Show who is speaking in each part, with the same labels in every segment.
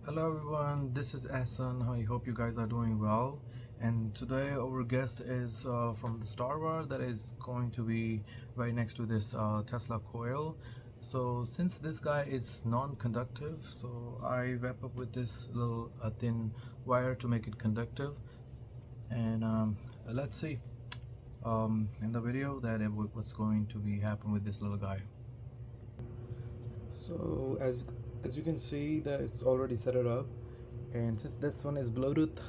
Speaker 1: Hello everyone, this is Asan. I hope you guys are doing well. And today our guest is from the Star Wars that is going to be right next to this Tesla coil. So since this guy is non-conductive, so I wrap up with this little thin wire to make it conductive. And let's see in the video that what's going to be happen with this little guy. So as you can see that it's already set it up, and since this one is Bluetooth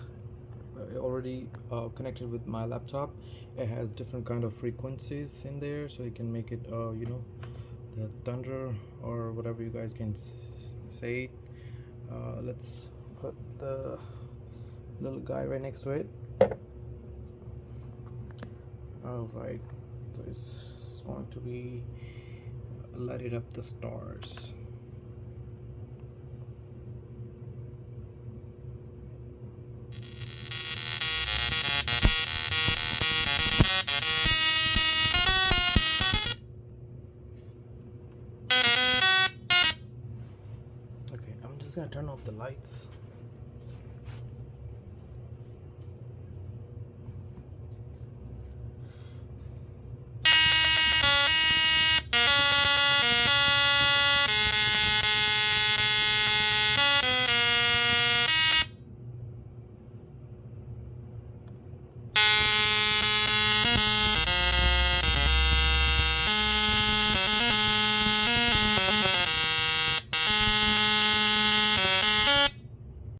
Speaker 1: already connected with my laptop, it has different kind of frequencies in there, so you can make it the thunder or whatever you guys can say. Let's put the little guy right next to it. All right, so it's going to be light it up the stars. Okay, I'm just gonna turn off the lights.